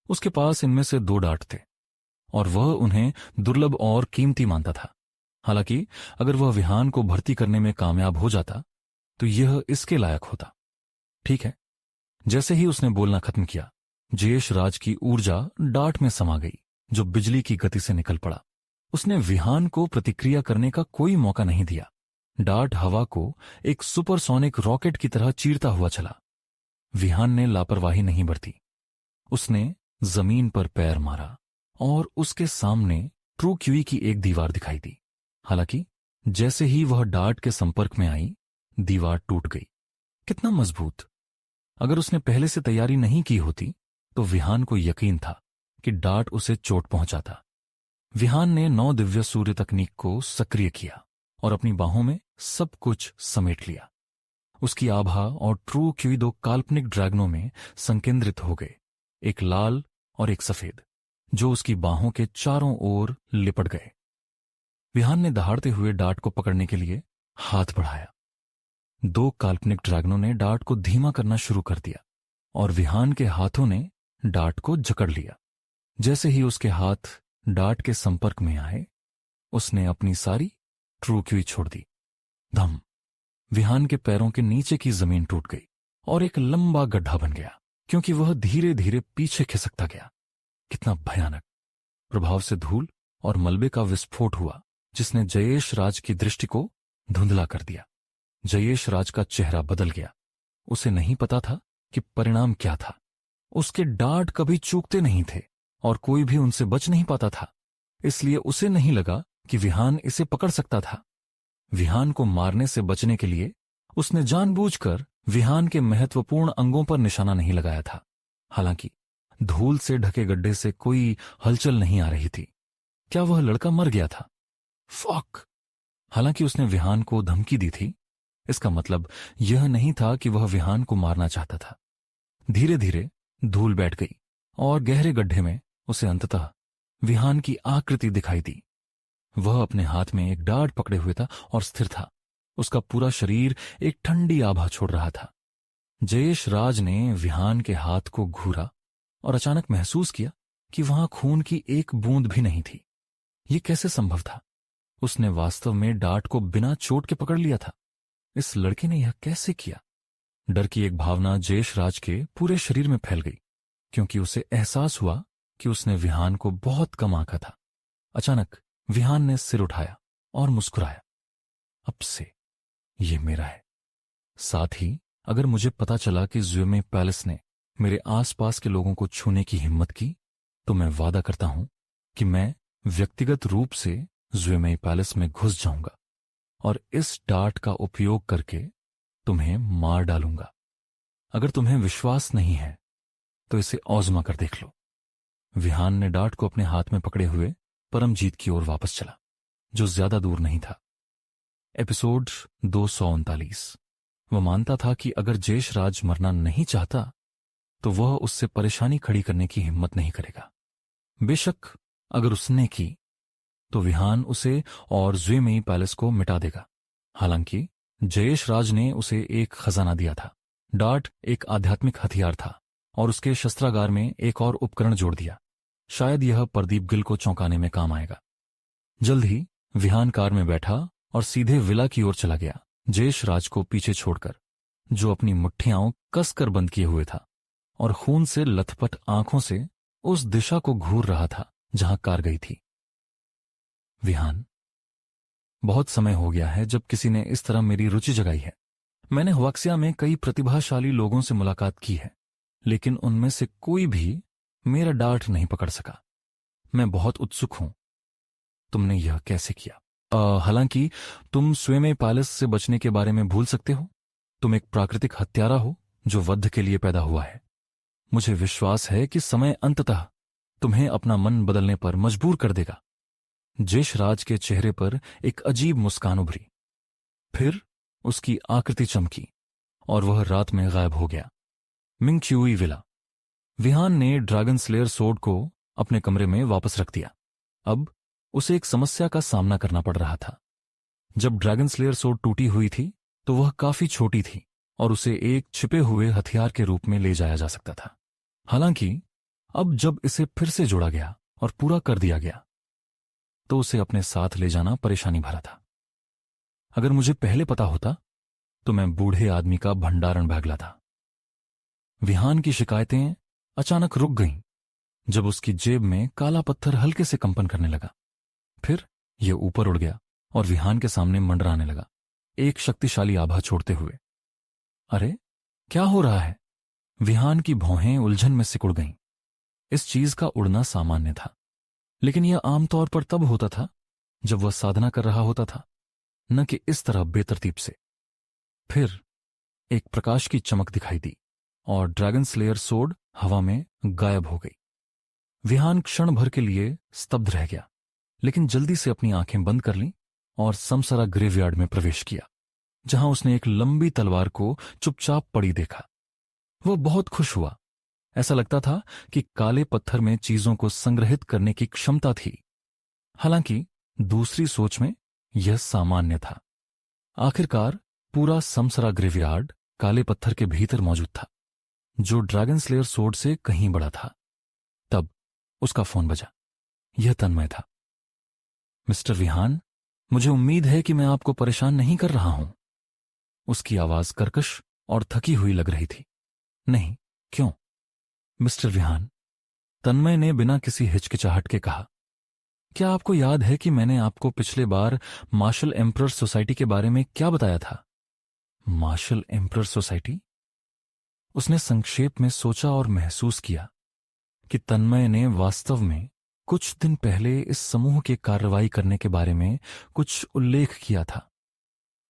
Speaker 1: उसके पास इनमें से 2 डार्ट थे और वह उन्हें दुर्लभ और कीमती मानता था। हालांकि अगर वह विहान को भर्ती करने में कामयाब हो जाता तो यह इसके लायक होता। ठीक है। जैसे ही उसने बोलना खत्म किया, जयेश राज की ऊर्जा डार्ट में समा गई, जो बिजली की गति से निकल पड़ा। उसने विहान को प्रतिक्रिया करने का कोई मौका नहीं दिया। डार्ट हवा को एक सुपरसोनिक रॉकेट की तरह चीरता हुआ चला। विहान ने लापरवाही नहीं बरती। उसने जमीन पर पैर मारा और उसके सामने ट्रू क्यूई की एक दीवार दिखाई दी। हालांकि जैसे ही वह डार्ट के संपर्क में आई, दीवार टूट गई। कितना मजबूत! अगर उसने पहले से तैयारी नहीं की होती तो विहान को यकीन था कि डार्ट उसे चोट पहुंचाता। विहान ने 9 दिव्य सूर्य तकनीक को सक्रिय किया और अपनी बाहों में सब कुछ समेट लिया। उसकी आभा और ट्रू क्यूई 2 काल्पनिक ड्रैगनों में संकेंद्रित हो गए, एक लाल और एक सफेद, जो उसकी बाहों के चारों ओर लिपट गए। विहान ने दहाड़ते हुए डार्ट को पकड़ने के लिए हाथ बढ़ाया। 2 काल्पनिक ड्रैगनों ने डार्ट को धीमा करना शुरू कर दिया और विहान के हाथों ने डार्ट को जकड़ लिया। जैसे ही उसके हाथ डार्ट के संपर्क में आए, उसने अपनी सारी ट्रू क्यूई छोड़ दी। धम! विहान के पैरों के नीचे की जमीन टूट गई और एक लंबा गड्ढा बन गया, क्योंकि वह धीरे धीरे पीछे खिसकता गया। कितना भयानक! प्रभाव से धूल और मलबे का विस्फोट हुआ, जिसने जयेश राज की दृष्टि को धुंधला कर दिया। जयेश राज का चेहरा बदल गया। उसे नहीं पता था कि परिणाम क्या था। उसके डार्ट कभी चूकते नहीं थे और कोई भी उनसे बच नहीं पाता था, इसलिए उसे नहीं लगा कि विहान इसे पकड़ सकता था। विहान को मारने से बचने के लिए उसने जानबूझकर विहान के महत्वपूर्ण अंगों पर निशाना नहीं लगाया था। हालांकि धूल से ढके गड्ढे से कोई हलचल नहीं आ रही थी। क्या वह लड़का मर गया था? फक! हालांकि उसने विहान को धमकी दी थी, इसका मतलब यह नहीं था कि वह विहान को मारना चाहता था। धीरे धीरे धूल बैठ गई और गहरे गड्ढे में उसे अंततः विहान की आकृति दिखाई दी। वह अपने हाथ में एक डार्ट पकड़े हुए था और स्थिर था। उसका पूरा शरीर एक ठंडी आभा छोड़ रहा था। जयेश राज ने विहान के हाथ को घूरा और अचानक महसूस किया कि वहां खून की एक बूंद भी नहीं थी। यह कैसे संभव था? उसने वास्तव में डार्ट को बिना चोट के पकड़ लिया था। इस लड़के ने यह कैसे किया? डर की एक भावना जयेश राज के पूरे शरीर में फैल गई, क्योंकि उसे एहसास हुआ कि उसने विहान को बहुत कम आंका था। अचानक विहान ने सिर उठाया और मुस्कुराया। अब से ये मेरा है। साथ ही अगर मुझे पता चला कि ज्वेमे पैलेस ने मेरे आसपास के लोगों को छूने की हिम्मत की तो मैं वादा करता हूं कि मैं व्यक्तिगत रूप से ज़्वेमेई पैलेस में घुस जाऊंगा और इस डार्ट का उपयोग करके तुम्हें मार डालूंगा। अगर तुम्हें विश्वास नहीं है तो इसे आजमा कर देख लो। विहान ने डार्ट को अपने हाथ में पकड़े हुए परमजीत की ओर वापस चला, जो ज्यादा दूर नहीं था। एपिसोड 239। वह मानता था कि अगर जयेश राज मरना नहीं चाहता तो वह उससे परेशानी खड़ी करने की हिम्मत नहीं करेगा। बेशक अगर उसने की तो विहान उसे और ज़्वेमेई पैलेस को मिटा देगा। हालांकि जयेश राज ने उसे एक खजाना दिया था। डार्ट एक आध्यात्मिक हथियार था और उसके शस्त्रागार में एक और उपकरण जोड़ दिया। शायद यह प्रदीप गिल को चौंकाने में काम आएगा। जल्द ही विहान कार में बैठा और सीधे विला की ओर चला गया, जयेश राज को पीछे छोड़कर, जो अपनी मुट्ठियां कसकर बंद किए हुए था और खून से लथपथ आंखों से उस दिशा को घूर रहा था जहां कार गई थी। विहान, बहुत समय हो गया है जब किसी ने इस तरह मेरी रुचि जगाई है। मैंने हुआक्सिया में कई प्रतिभाशाली लोगों से मुलाकात की है, लेकिन उनमें से कोई भी मेरा डार्ट नहीं पकड़ सका। मैं बहुत उत्सुक हूं, तुमने यह कैसे किया? हालांकि तुम ज़्वेमेई पैलेस से बचने के बारे में भूल सकते हो। तुम एक प्राकृतिक हत्यारा हो जो वध के लिए पैदा हुआ है। मुझे विश्वास है कि समय अंततः तुम्हें अपना मन बदलने पर मजबूर कर देगा। जयेश राज के चेहरे पर एक अजीब मुस्कान उभरी, फिर उसकी आकृति चमकी और वह रात में गायब हो गया। मिंगक्युई विला। विहान ने ड्रैगन स्लेयर सोर्ड को अपने कमरे में वापस रख दिया। अब उसे एक समस्या का सामना करना पड़ रहा था। जब ड्रैगन स्लेयर सोर्ड टूटी हुई थी तो वह काफी छोटी थी और उसे एक छिपे हुए हथियार के रूप में ले जाया जा सकता था। हालांकि अब जब इसे फिर से जोड़ा गया और पूरा कर दिया गया तो उसे अपने साथ ले जाना परेशानी भरा था। अगर मुझे पहले पता होता तो मैं बूढ़े आदमी का भंडारण भागला था। विहान की शिकायतें अचानक रुक गईं जब उसकी जेब में काला पत्थर हल्के से कंपन करने लगा। फिर यह ऊपर उड़ गया और विहान के सामने मंडराने लगा, एक शक्तिशाली आभा छोड़ते हुए। अरे, क्या हो रहा है? विहान की भौहें उलझन में सिकुड़ गईं। इस चीज का उड़ना सामान्य था, लेकिन यह आमतौर पर तब होता था जब वह साधना कर रहा होता था, न कि इस तरह बेतरतीब से। फिर एक प्रकाश की चमक दिखाई दी और ड्रैगन स्लेयर सोर्ड हवा में गायब हो गई। विहान क्षण भर के लिए स्तब्ध रह गया, लेकिन जल्दी से अपनी आंखें बंद कर लीं और समसरा ग्रेवयार्ड में प्रवेश किया, जहां उसने एक लंबी तलवार को चुपचाप पड़ी देखा। वह बहुत खुश हुआ। ऐसा लगता था कि काले पत्थर में चीजों को संग्रहित करने की क्षमता थी। हालांकि दूसरी सोच में यह सामान्य था। आखिरकार पूरा समसरा ग्रेवयार्ड काले पत्थर के भीतर मौजूद था, जो ड्रैगन स्लेयर सोर्ड से कहीं बड़ा था। तब उसका फोन बजा। यह तन्मय था। मिस्टर विहान, मुझे उम्मीद है कि मैं आपको परेशान नहीं कर रहा हूं। उसकी आवाज कर्कश और थकी हुई लग रही थी। नहीं, क्यों? मिस्टर विहान, तन्मय ने बिना किसी हिचकिचाहट के कहा। क्या आपको याद है कि मैंने आपको पिछले बार मार्शल एम्परर सोसाइटी के बारे में क्या बताया था? Martial emperor society? उसने संक्षेप में सोचा और महसूस किया कि तन्मय ने वास्तव में कुछ दिन पहले इस समूह के कार्रवाई करने के बारे में कुछ उल्लेख किया था।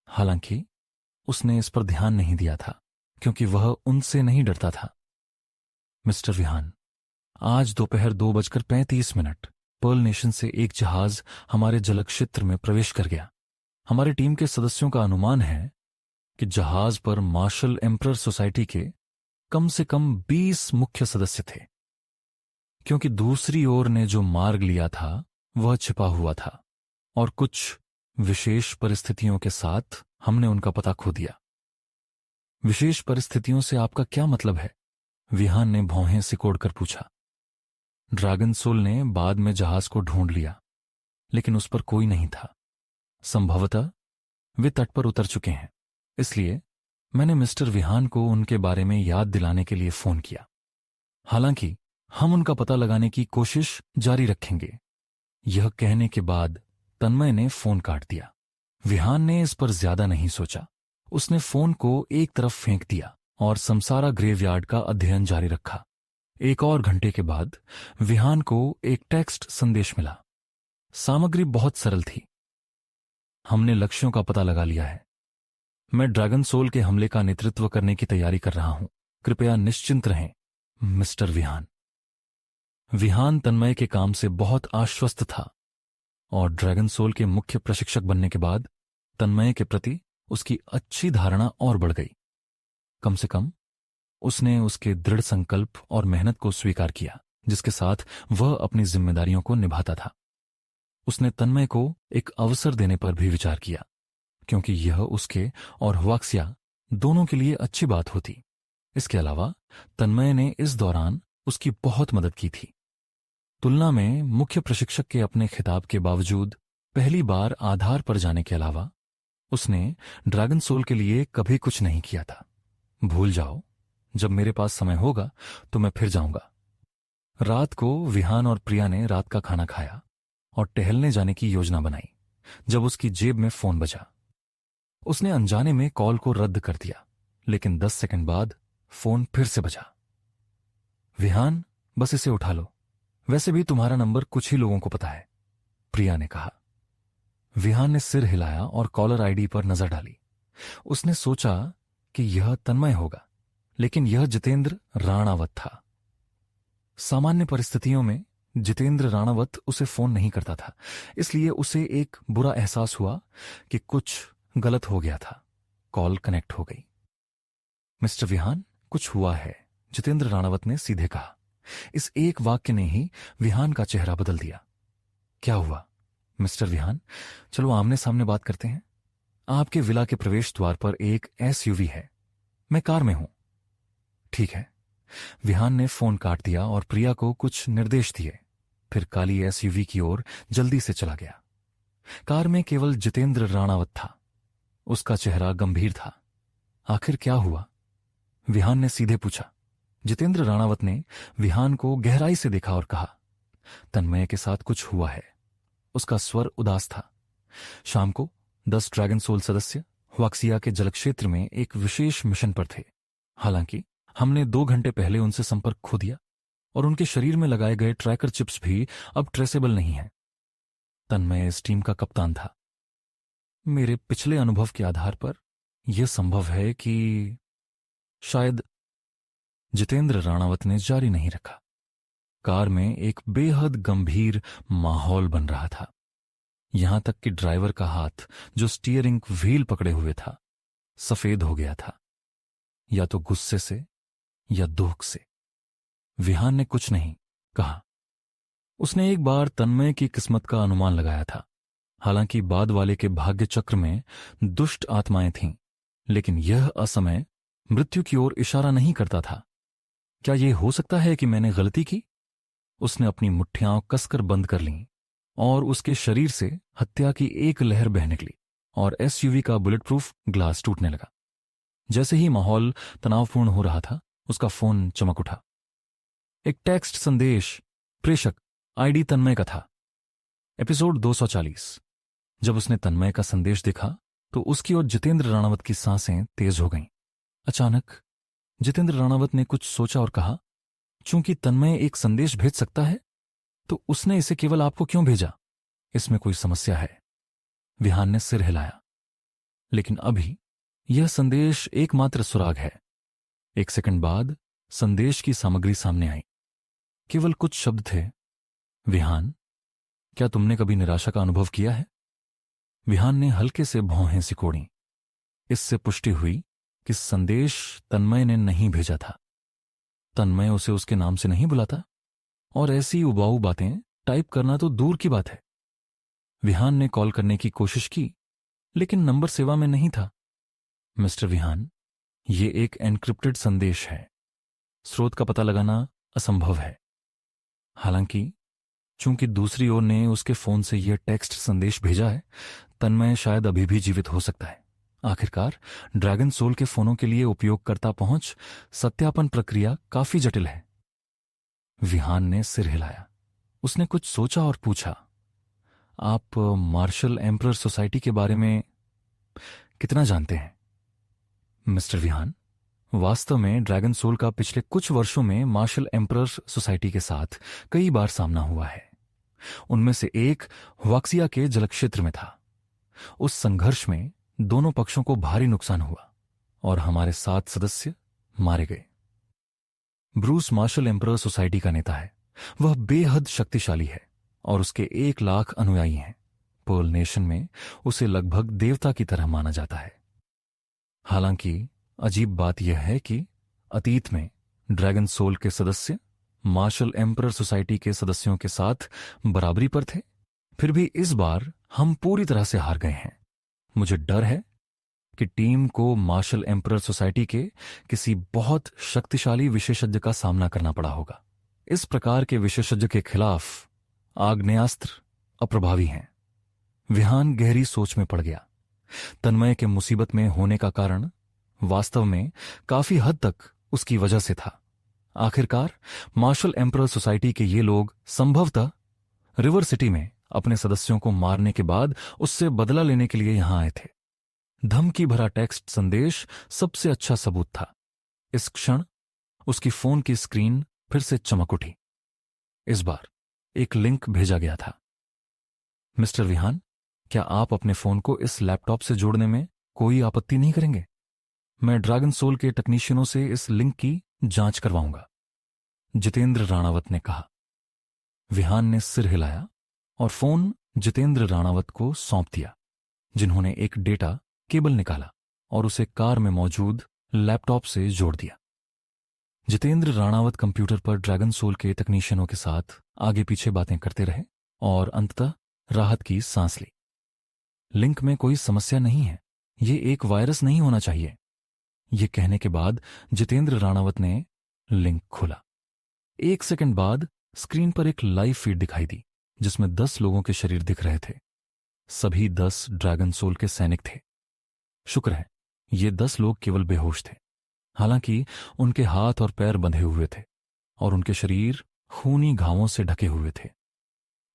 Speaker 1: हालांकि उसने इस पर ध्यान नहीं दिया था क्योंकि वह उनसे नहीं डरता था। मिस्टर विहान, आज दोपहर 2:35 पर्ल नेशन से एक जहाज हमारे जलक्षेत्र में प्रवेश कर गया। हमारी टीम के सदस्यों का अनुमान है कि जहाज पर मार्शल एम्परर सोसाइटी के कम से कम 20 मुख्य सदस्य थे, क्योंकि दूसरी ओर ने जो मार्ग लिया था वह छिपा हुआ था और कुछ विशेष परिस्थितियों के साथ हमने उनका पता खो दिया। विशेष परिस्थितियों से आपका क्या मतलब है? विहान ने भौहें सिकोड़कर पूछा। ड्रैगन सोल ने बाद में जहाज को ढूंढ लिया, लेकिन उस पर कोई नहीं था। संभवतः वे तट पर उतर चुके हैं, इसलिए मैंने मिस्टर विहान को उनके बारे में याद दिलाने के लिए फोन किया। हालांकि हम उनका पता लगाने की कोशिश जारी रखेंगे। यह कहने के बाद तन्मय ने फोन काट दिया। विहान ने इस पर ज्यादा नहीं सोचा। उसने फोन को एक तरफ फेंक दिया और समसारा ग्रेवयार्ड का अध्ययन जारी रखा। एक और घंटे के बाद विहान को एक टेक्स्ट संदेश मिला। सामग्री बहुत सरल थी। हमने लक्ष्यों का पता लगा लिया है। मैं ड्रैगन सोल के हमले का नेतृत्व करने की तैयारी कर रहा हूं। कृपया निश्चिंत रहें, मिस्टर विहान। विहान तन्मय के काम से बहुत आश्वस्त था और ड्रैगन सोल के मुख्य प्रशिक्षक बनने के बाद तन्मय के प्रति उसकी अच्छी धारणा और बढ़ गई। कम से कम उसने उसके दृढ़ संकल्प और मेहनत को स्वीकार किया, जिसके साथ वह अपनी जिम्मेदारियों को निभाता था। उसने तन्मय को एक अवसर देने पर भी विचार किया, क्योंकि यह उसके और हुआक्सिया दोनों के लिए अच्छी बात होती। इसके अलावा तन्मय ने इस दौरान उसकी बहुत मदद की थी। तुलना में मुख्य प्रशिक्षक के अपने खिताब के बावजूद पहली बार आधार पर जाने के अलावा उसने ड्रैगन सोल के लिए कभी कुछ नहीं किया था। भूल जाओ, जब मेरे पास समय होगा तो मैं फिर जाऊंगा। रात को विहान और प्रिया ने रात का खाना खाया और टहलने जाने की योजना बनाई जब उसकी जेब में फोन बजा। उसने अनजाने में कॉल को रद्द कर दिया, लेकिन 10 सेकंड बाद फोन फिर से बजा। विहान, बस इसे उठा लो, वैसे भी तुम्हारा नंबर कुछ ही लोगों को पता है, प्रिया ने कहा। विहान ने सिर हिलाया और कॉलर आईडी पर नजर डाली। उसने सोचा कि यह तन्मय होगा, लेकिन यह जितेंद्र राणावत था। सामान्य परिस्थितियों में जितेंद्र राणावत उसे फोन नहीं करता था, इसलिए उसे एक बुरा एहसास हुआ कि कुछ गलत हो गया था। कॉल कनेक्ट हो गई। मिस्टर विहान, कुछ हुआ है, जितेंद्र राणावत ने सीधे कहा। इस एक वाक्य ने ही विहान का चेहरा बदल दिया। क्या हुआ मिस्टर विहान? चलो आमने सामने बात करते हैं। आपके विला के प्रवेश द्वार पर एक एसयूवी है, मैं कार में हूं। ठीक है। विहान ने फोन काट दिया और प्रिया को कुछ निर्देश दिए, फिर काली एसयूवी की ओर जल्दी से चला गया। कार में केवल जितेंद्र राणावत था। उसका चेहरा गंभीर था। आखिर क्या हुआ? विहान ने सीधे पूछा। जितेंद्र राणावत ने विहान को गहराई से देखा और कहा, तन्मय के साथ कुछ हुआ है। उसका स्वर उदास था। शाम को 10 ड्रैगन सोल सदस्य हुआक्सिया के जलक्षेत्र में एक विशेष मिशन पर थे। हालांकि हमने 2 घंटे पहले उनसे संपर्क खो दिया और उनके शरीर में लगाए गए ट्रैकर चिप्स भी अब ट्रेसेबल नहीं हैं। तन्मय इस टीम का कप्तान था। मेरे पिछले अनुभव के आधार पर यह संभव है कि शायद, जितेंद्र राणावत ने जारी नहीं रखा। कार में एक बेहद गंभीर माहौल बन रहा था, यहां तक कि ड्राइवर का हाथ जो स्टीयरिंग व्हील पकड़े हुए था सफेद हो गया था, या तो गुस्से से या दुख से। विहान ने कुछ नहीं कहा। उसने एक बार तन्मय की किस्मत का अनुमान लगाया था। हालांकि बाद वाले के भाग्य चक्र में दुष्ट आत्माएं थीं, लेकिन यह असमय मृत्यु की ओर इशारा नहीं करता था। क्या यह हो सकता है कि मैंने गलती की? उसने अपनी मुट्ठियां कसकर बंद कर लीं और उसके शरीर से हत्या की एक लहर बह निकली और एसयूवी का बुलेट प्रूफ ग्लास टूटने लगा। जैसे ही माहौल तनावपूर्ण हो रहा था, उसका फोन चमक उठा। एक टेक्स्ट संदेश, प्रेषक आईडी तन्मय का था। एपिसोड 240। जब उसने तन्मय का संदेश देखा तो उसकी और जितेंद्र राणावत की सांसें तेज हो गईं। अचानक जितेंद्र राणावत ने कुछ सोचा और कहा, चूंकि तन्मय एक संदेश भेज सकता है तो उसने इसे केवल आपको क्यों भेजा? इसमें कोई समस्या है? विहान ने सिर हिलाया। लेकिन अभी यह संदेश एकमात्र सुराग है। 1 सेकंड बाद संदेश की सामग्री सामने आई। केवल कुछ शब्द थे। विहान, क्या तुमने कभी निराशा का अनुभव किया है? विहान ने हल्के से भौहें सिकोड़ी। इससे पुष्टि हुई कि संदेश तन्मय ने नहीं भेजा था। तन्मय उसे उसके नाम से नहीं बुलाता, और ऐसी उबाऊ बातें टाइप करना तो दूर की बात है। विहान ने कॉल करने की कोशिश की, लेकिन नंबर सेवा में नहीं था। मिस्टर विहान, ये एक एन्क्रिप्टेड संदेश है। स्रोत का पता लगाना असंभव है। हालांकि चूंकि दूसरी ओर ने उसके फोन से यह टेक्स्ट संदेश भेजा है, तन्मय शायद अभी भी जीवित हो सकता है। आखिरकार ड्रैगन सोल के फोनों के लिए उपयोगकर्ता पहुंच सत्यापन प्रक्रिया काफी जटिल है। विहान ने सिर हिलाया। उसने कुछ सोचा और पूछा, आप मार्शल एम्परर सोसाइटी के बारे में कितना जानते हैं? मिस्टर विहान, वास्तव में ड्रैगन सोल का पिछले कुछ वर्षों में मार्शल एम्परर्स सोसाइटी के साथ कई बार सामना हुआ है। उनमें से एक हुआक्सिया के जलक्षेत्र में था। उस संघर्ष में दोनों पक्षों को भारी नुकसान हुआ और हमारे 7 सदस्य मारे गए। ब्रूस मार्शल एम्परर सोसाइटी का नेता है। वह बेहद शक्तिशाली है और उसके 1 लाख अनुयायी हैं। पर्ल नेशन में उसे लगभग देवता की तरह माना जाता है। हालांकि अजीब बात यह है कि अतीत में ड्रैगन सोल के सदस्य मार्शल एम्परर सोसाइटी के सदस्यों के साथ बराबरी पर थे। फिर भी इस बार हम पूरी तरह से हार गए हैं। मुझे डर है कि टीम को मार्शल एम्परर सोसाइटी के किसी बहुत शक्तिशाली विशेषज्ञ का सामना करना पड़ा होगा। इस प्रकार के विशेषज्ञ के खिलाफ आग्नेयास्त्र अप्रभावी हैं। विहान गहरी सोच में पड़ गया। तन्मय के मुसीबत में होने का कारण वास्तव में काफी हद तक उसकी वजह से था। आखिरकार मार्शल एम्परर सोसाइटी के ये लोग संभवतः रिवर सिटी में अपने सदस्यों को मारने के बाद उससे बदला लेने के लिए यहां आए थे। धमकी भरा टेक्स्ट संदेश सबसे अच्छा सबूत था। इस क्षण उसकी फोन की स्क्रीन फिर से चमक उठी। इस बार एक लिंक भेजा गया था। मिस्टर विहान, क्या आप अपने फोन को इस लैपटॉप से जोड़ने में कोई आपत्ति नहीं करेंगे? मैं ड्रैगन सोल के टेक्नीशियनों से इस लिंक की जांच करवाऊंगा, जितेंद्र राणावत ने कहा। विहान ने सिर हिलाया और फोन जितेंद्र राणावत को सौंप दिया, जिन्होंने एक डेटा केबल निकाला और उसे कार में मौजूद लैपटॉप से जोड़ दिया। जितेंद्र राणावत कंप्यूटर पर ड्रैगन सोल के टेक्नीशियनों के साथ आगे पीछे बातें करते रहे और अंततः राहत की सांस ली। लिंक में कोई समस्या नहीं है, ये एक वायरस नहीं होना चाहिए। ये कहने के बाद जितेंद्र राणावत ने लिंक खोला। 1 सेकंड बाद स्क्रीन पर एक लाइव फीड दिखाई दी, जिसमें 10 लोगों के शरीर दिख रहे थे। सभी 10 ड्रैगन सोल के सैनिक थे। शुक्र है ये 10 लोग केवल बेहोश थे। हालांकि उनके हाथ और पैर बंधे हुए थे और उनके शरीर खूनी घावों से ढके हुए थे।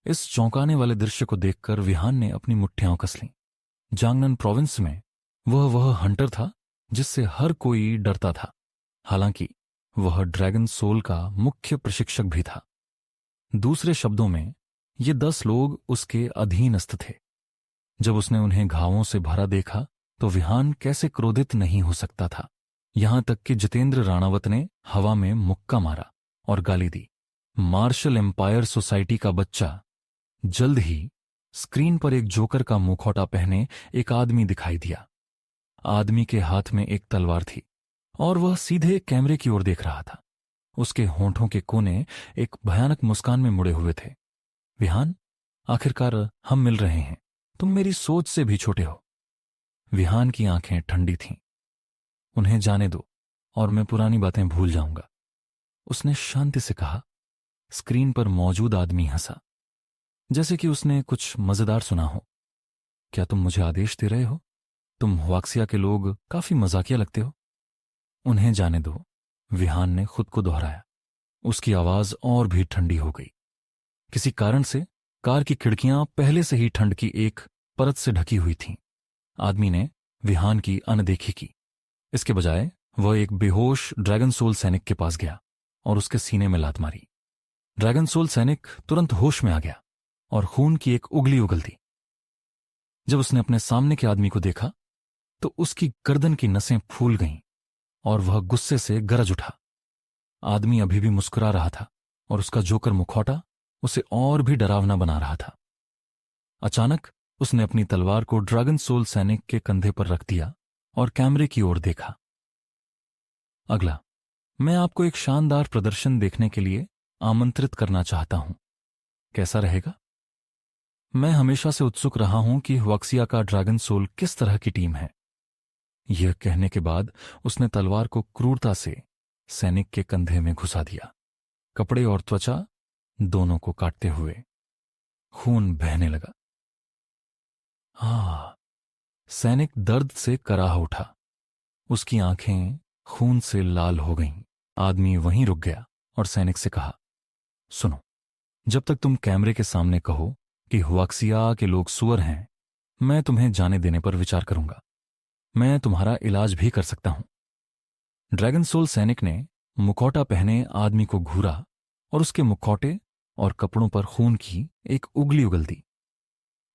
Speaker 1: इस चौंकाने वाले दृश्य को देखकर विहान ने अपनी मुट्ठियां कस लीं। जांगनन प्रोविंस में वह हंटर था जिससे हर कोई डरता था। हालांकि वह ड्रैगन सोल का मुख्य प्रशिक्षक भी था। दूसरे शब्दों में ये 10 लोग उसके अधीनस्थ थे। जब उसने उन्हें घावों से भरा देखा तो विहान कैसे क्रोधित नहीं हो सकता था। यहां तक कि जितेंद्र राणावत ने हवा में मुक्का मारा और गाली दी। मार्शल एम्पायर सोसाइटी का बच्चा। जल्द ही स्क्रीन पर एक जोकर का मुखौटा पहने एक आदमी दिखाई दिया। आदमी के हाथ में एक तलवार थी और वह सीधे कैमरे की ओर देख रहा था। उसके होंठों के कोने एक भयानक मुस्कान में मुड़े हुए थे। विहान, आखिरकार हम मिल रहे हैं। तुम मेरी सोच से भी छोटे हो। विहान की आंखें ठंडी थीं। उन्हें जाने दो और मैं पुरानी बातें भूल जाऊंगा, उसने शांति से कहा। स्क्रीन पर मौजूद आदमी हंसा, जैसे कि उसने कुछ मजेदार सुना हो। क्या तुम मुझे आदेश दे रहे हो? तुम हुआक्सिया के लोग काफी मजाकिया लगते हो। उन्हें जाने दो, विहान ने खुद को दोहराया। उसकी आवाज और भी ठंडी हो गई। किसी कारण से कार की खिड़कियां पहले से ही ठंड की एक परत से ढकी हुई थीं। आदमी ने विहान की अनदेखी की। इसके बजाय वह एक बेहोश ड्रैगन सोल सैनिक के पास गया और उसके सीने में लात मारी। ड्रैगन सोल सैनिक तुरंत होश में आ गया और खून की एक उगली उगल दी। जब उसने अपने सामने के आदमी को देखा तो उसकी गर्दन की नसें फूल गईं और वह गुस्से से गरज उठा। आदमी अभी भी मुस्कुरा रहा था और उसका जोकर मुखौटा उसे और भी डरावना बना रहा था। अचानक उसने अपनी तलवार को ड्रैगन सोल सैनिक के कंधे पर रख दिया और कैमरे की ओर देखा। अगला, मैं आपको एक शानदार प्रदर्शन देखने के लिए आमंत्रित करना चाहता हूं। कैसा रहेगा? मैं हमेशा से उत्सुक रहा हूं कि हुआक्सिया का ड्रैगन सोल किस तरह की टीम है। यह कहने के बाद उसने तलवार को क्रूरता से सैनिक के कंधे में घुसा दिया, कपड़े और त्वचा दोनों को काटते हुए। खून बहने लगा। सैनिक दर्द से कराह उठा। उसकी आंखें खून से लाल हो गईं। आदमी वहीं रुक गया और सैनिक से कहा, सुनो, जब तक तुम कैमरे के सामने कहो कि हुआक्सिया के लोग सुअर हैं, मैं तुम्हें जाने देने पर विचार करूंगा। मैं तुम्हारा इलाज भी कर सकता हूं। ड्रैगन सोल सैनिक ने मुखौटा पहने आदमी को घूरा और उसके मुखौटे और कपड़ों पर खून की एक उंगली उगल दी।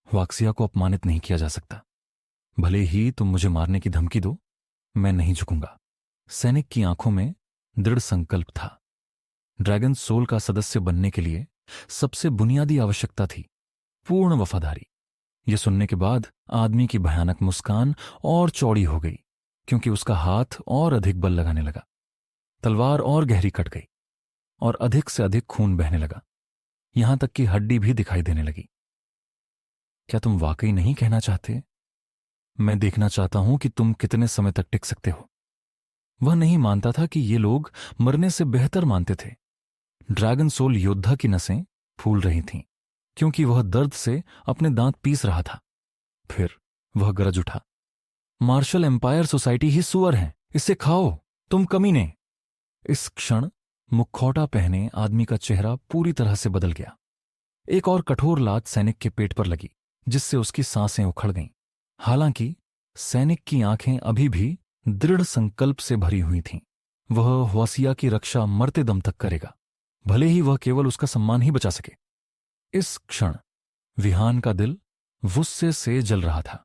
Speaker 1: वाक्सिया को अपमानित नहीं किया जा सकता। भले ही तुम मुझे मारने की धमकी दो, मैं नहीं झुकूंगा। सैनिक की आंखों में दृढ़ संकल्प था। ड्रैगन सोल का सदस्य बनने के लिए सबसे बुनियादी आवश्यकता थी पूर्ण वफादारी। यह सुनने के बाद आदमी की भयानक मुस्कान और चौड़ी हो गई, क्योंकि उसका हाथ और अधिक बल लगाने लगा। तलवार और गहरी कट गई और अधिक से अधिक खून बहने लगा, यहां तक कि हड्डी भी दिखाई देने लगी। क्या तुम वाकई नहीं कहना चाहते? मैं देखना चाहता हूं कि तुम कितने समय तक टिक सकते हो। वह नहीं मानता था कि ये लोग मरने से बेहतर मानते थे। ड्रैगन सोल योद्धा की नसें फूल रही थीं, क्योंकि वह दर्द से अपने दांत पीस रहा था। फिर वह गरज उठा, मार्शल एम्पायर सोसाइटी ही सुअर है, इसे खाओ, तुम कमीने। इस क्षण मुखौटा पहने आदमी का चेहरा पूरी तरह से बदल गया। एक और कठोर लात सैनिक के पेट पर लगी, जिससे उसकी सांसें उखड़ गईं। हालांकि सैनिक की आंखें अभी भी दृढ़ संकल्प से भरी हुई थीं। वह वासिया की रक्षा मरते दम तक करेगा, भले ही वह केवल उसका सम्मान ही बचा सके। इस क्षण विहान का दिल गुस्से से जल रहा था।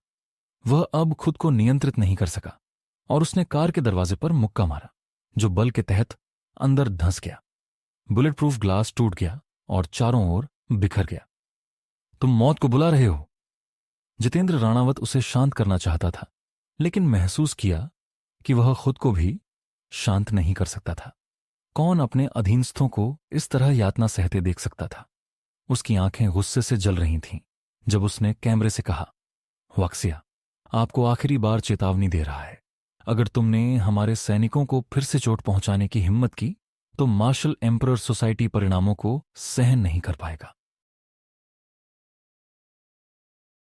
Speaker 1: वह अब खुद को नियंत्रित नहीं कर सका और उसने कार के दरवाजे पर मुक्का मारा, जो बल के तहत अंदर धंस गया। बुलेट प्रूफ ग्लास टूट गया और चारों ओर बिखर गया। तुम मौत को बुला रहे हो? जितेंद्र राणावत उसे शांत करना चाहता था, लेकिन महसूस किया कि वह खुद को भी शांत नहीं कर सकता था। कौन अपने अधीनस्थों को इस तरह यातना सहते देख सकता था? उसकी आंखें गुस्से से जल रही थीं जब उसने कैमरे से कहा, वाक्सिया, आपको आखिरी बार चेतावनी दे रहा है। अगर तुमने हमारे सैनिकों को फिर से चोट पहुंचाने की हिम्मत की तो मार्शल एम्परर सोसाइटी परिणामों को सहन नहीं कर पाएगा।